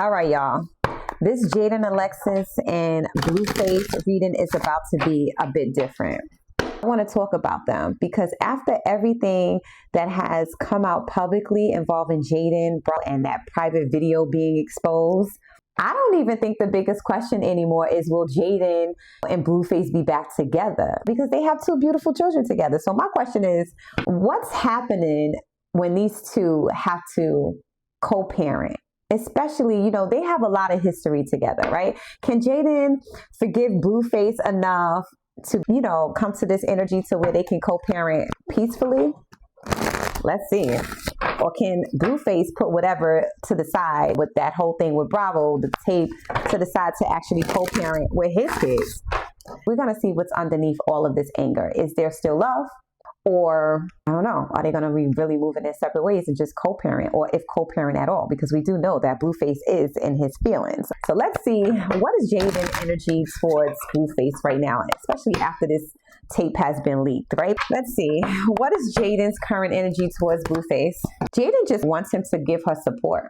All right, y'all. This Jaidyn Alexis and Blueface reading is about to be a bit different. I want to talk about them because after everything that has come out publicly involving Jaidyn and that private video being exposed, I don't even think the biggest question anymore is, will Jaidyn and Blueface be back together? Because they have two beautiful children together. So my question is, what's happening when these two have to co-parent? Especially, you know, they have a lot of history together, right? Can Jaidyn forgive Blueface enough to, you know, come to this energy to where they can co-parent peacefully? Let's see. Or can Blueface put whatever to the side with that whole thing with Bravo, the tape, to the side to actually co-parent with his kids? We're going to see what's underneath all of this anger. Is there still love? Or, I don't know, are they going to be really moving in separate ways and just co-parent, or if co-parent at all? Because we do know that Blueface is in his feelings. So let's see, what is Jaidyn's energy towards Blueface right now, especially after this tape has been leaked, right? Let's see, what is Jaidyn's current energy towards Blueface? Jaidyn just wants him to give her support.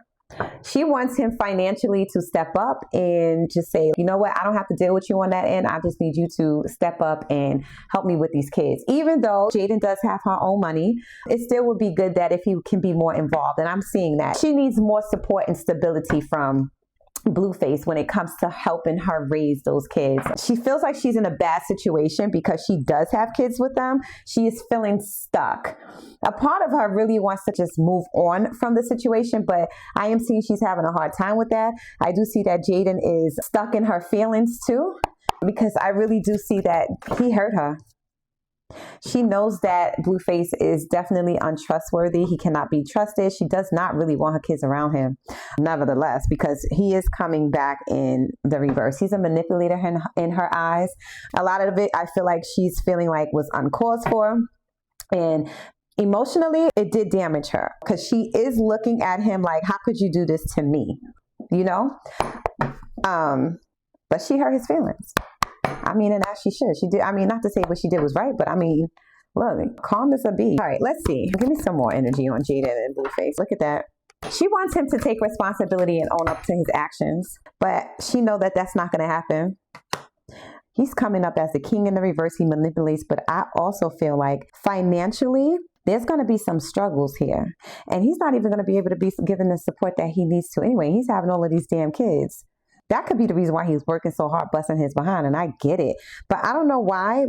She wants him financially to step up and just say, you know what, I don't have to deal with you on that end. I just need you to step up and help me with these kids. Even though Jaidyn does have her own money, it still would be good that if he can be more involved. And I'm seeing that. She needs more support and stability from Blueface when it comes to helping her raise those kids. She feels like she's in a bad situation because she does have kids with them. She is feeling stuck. A part of her really wants to just move on from the situation, but I am seeing she's having a hard time with that. I do see that Jaidyn is stuck in her feelings too, because I really do see that he hurt her. She knows that Blueface is definitely untrustworthy. He cannot be trusted. She does not really want her kids around him, nevertheless, because he is coming back in the reverse. He's a manipulator in her eyes. A lot of it, I feel like she's feeling like was uncalled for. And emotionally, it did damage her because she is looking at him like, how could you do this to me? You know? But she hurt his feelings. I mean, and as she should. She did. I mean, not to say what she did was right, but I mean, look, calm as a bee. All right, let's see. Give me some more energy on Jaidyn and Blueface. Look at that. She wants him to take responsibility and own up to his actions, but she knows that that's not going to happen. He's coming up as the king in the reverse. He manipulates, but I also feel like financially, there's going to be some struggles here. And he's not even going to be able to be given the support that he needs to anyway. He's having all of these damn kids. That could be the reason why he's working so hard, busting his behind, and I get it. But I don't know why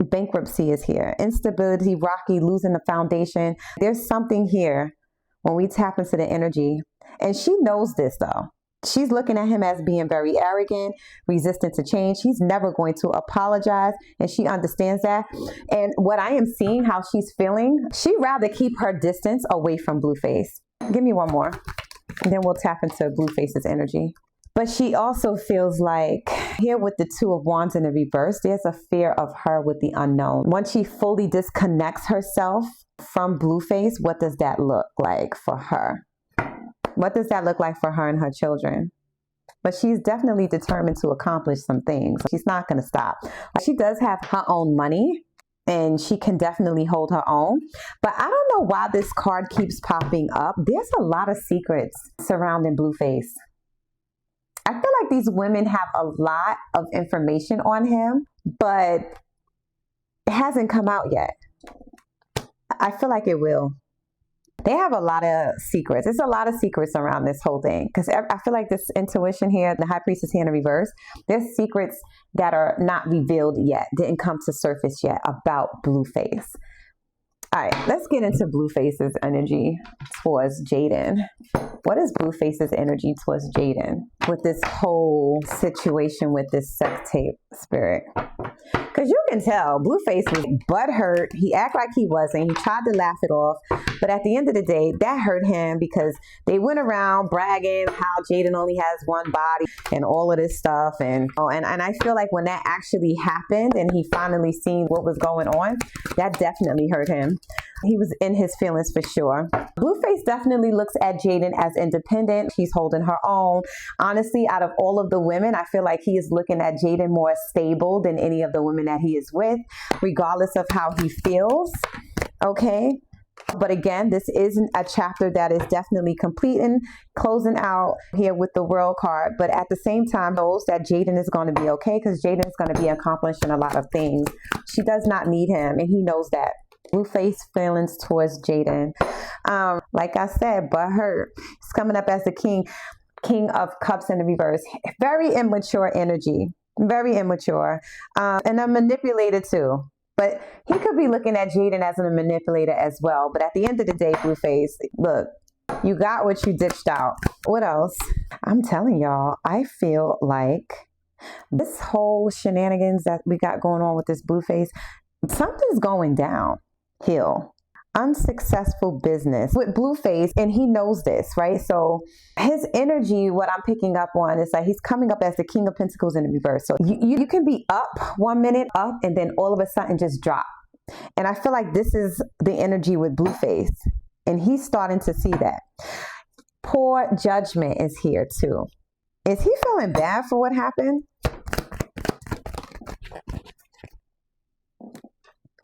bankruptcy is here. Instability, rocky, losing the foundation. There's something here when we tap into the energy. And she knows this, though. She's looking at him as being very arrogant, resistant to change. He's never going to apologize, and she understands that. And what I am seeing, how she's feeling, she'd rather keep her distance away from Blueface. Give me one more, and then we'll tap into Blueface's energy. But she also feels like here with the Two of Wands in the reverse, there's a fear of her with the unknown. Once she fully disconnects herself from Blueface, what does that look like for her? What does that look like for her and her children? But she's definitely determined to accomplish some things. She's not going to stop. She does have her own money, and she can definitely hold her own. But I don't know why this card keeps popping up. There's a lot of secrets surrounding Blueface. I feel like these women have a lot of information on him, but it hasn't come out yet. I feel like it will. They have a lot of secrets. There's a lot of secrets around this whole thing because I feel like this intuition here, the High Priestess here in the reverse, there's secrets that are not revealed yet, didn't come to surface yet about Blueface. All right, let's get into Blueface's energy towards Jaidyn. What is Blueface's energy towards Jaidyn with this whole situation with this sex tape spirit? Because you can tell Blueface was butthurt. He acted like he wasn't. He tried to laugh it off. But at the end of the day, that hurt him because they went around bragging how Jaidyn only has one body and all of this stuff. And I feel like when that actually happened and he finally seen what was going on, that definitely hurt him. He was in his feelings for sure. Blueface definitely looks at Jaidyn as independent. She's holding her own. Honestly, out of all of the women, I feel like he is looking at Jaidyn more stable than any of the women that he is with, regardless of how he feels. Okay? But again, this isn't a chapter that is definitely completing, closing out here with the World card. But at the same time, knows that Jaidyn is going to be okay, because Jaidyn is going to be accomplishing a lot of things. She does not need him, and he knows that. Blueface feelings towards Jaidyn. Like I said, butthurt. It's coming up as the King of Cups in the reverse. Very immature energy. Very immature. And a manipulator too. But he could be looking at Jaidyn as a manipulator as well. But at the end of the day, Blueface, look, you got what you ditched out. What else? I'm telling y'all, I feel like this whole shenanigans that we got going on with this Blueface, something's going downhill. Unsuccessful business with Blueface, and he knows this, right? So his energy, what I'm picking up on, is that he's coming up as the King of Pentacles in the reverse. So you can be up 1 minute, up, and then all of a sudden just drop. And I feel like this is the energy with Blueface, and he's starting to see that. Poor judgment is here too. Is he feeling bad for what happened?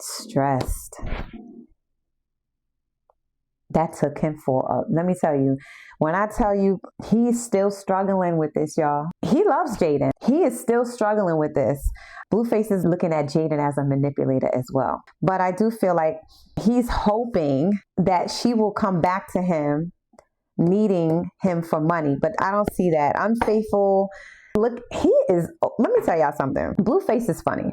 Stressed. That took him for let me tell you, when I tell you he's still struggling with this, y'all. He loves Jaidyn. He is still struggling with this. Blueface is looking at Jaidyn as a manipulator as well. But I do feel like he's hoping that she will come back to him needing him for money. But I don't see that. Unfaithful. Look, he is, let me tell y'all something. Blueface is funny.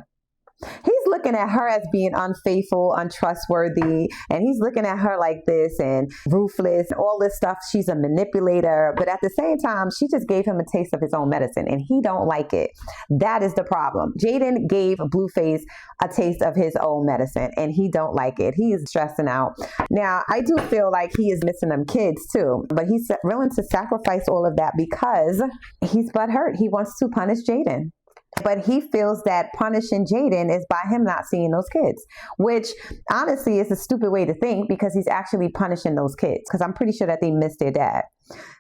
He's looking at her as being unfaithful, untrustworthy, and he's looking at her like this and ruthless, all this stuff. She's a manipulator, but at the same time, she just gave him a taste of his own medicine, and he don't like it. That is the problem. Jaidyn gave Blueface a taste of his own medicine, and he don't like it. He is stressing out. Now, I do feel like he is missing them kids too, but he's willing to sacrifice all of that because he's butthurt. He wants to punish Jaidyn. But he feels that punishing Jaidyn is by him not seeing those kids, which honestly is a stupid way to think, because he's actually punishing those kids, because I'm pretty sure that they missed their dad.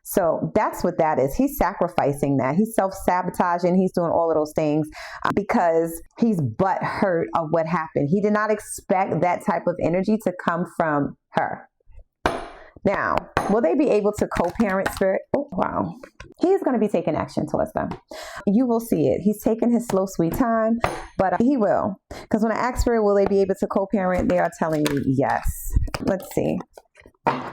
So that's what that is. He's sacrificing that. He's self-sabotaging. He's doing all of those things because he's butthurt of what happened. He did not expect that type of energy to come from her. Now, will they be able to co-parent, Spirit? Oh, wow. He's going to be taking action towards them. You will see it. He's taking his slow, sweet time, but he will. Because when I ask Spirit, will they be able to co-parent? They are telling you yes. Let's see.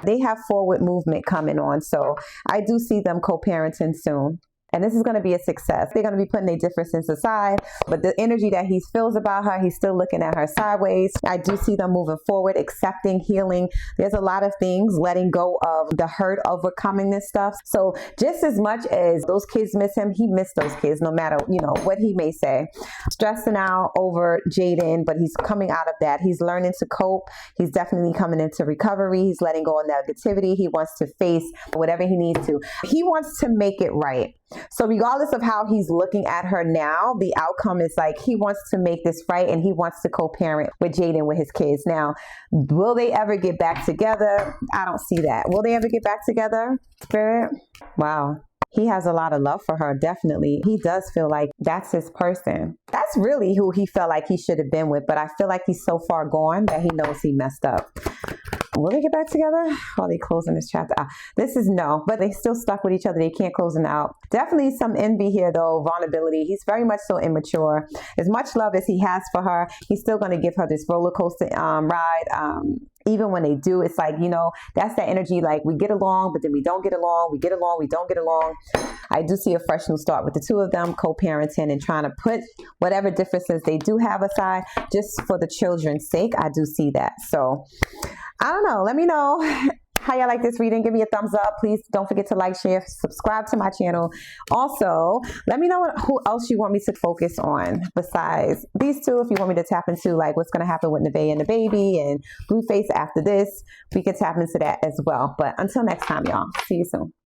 They have forward movement coming on, so I do see them co-parenting soon. And this is going to be a success. They're going to be putting their differences aside, but the energy that he feels about her, he's still looking at her sideways. I do see them moving forward, accepting, healing. There's a lot of things, letting go of the hurt, overcoming this stuff. So just as much as those kids miss him, he missed those kids, no matter, what he may say. Stressing out over Jaidyn, but he's coming out of that. He's learning to cope. He's definitely coming into recovery. He's letting go of negativity. He wants to face whatever he needs to. He wants to make it right. So regardless of how he's looking at her now, the outcome is like he wants to make this right, and he wants to co-parent with Jaidyn with his kids. Now, will they ever get back together? I don't see that. Will they ever get back together, Spirit? Wow. He has a lot of love for her, definitely. He does feel like that's his person. That's really who he felt like he should have been with, but I feel like he's so far gone that he knows he messed up. Will they get back together? Are they closing this chapter out? This is no, but they still stuck with each other. They can't close it out. Definitely some envy here, though, vulnerability. He's very much so immature. As much love as he has for her, he's still going to give her this roller coaster ride. Even when they do, it's like, that's that energy, like we get along, but then we don't get along. We get along, we don't get along. I do see a fresh new start with the two of them co-parenting and trying to put whatever differences they do have aside just for the children's sake. I do see that. So I don't know. Let me know how y'all like this reading. Give me a thumbs up. Please don't forget to like, share, subscribe to my channel. Also, let me know who else you want me to focus on besides these two. If you want me to tap into like what's going to happen with Nevaeh and the baby and Blueface after this, we can tap into that as well. But until next time, y'all. See you soon.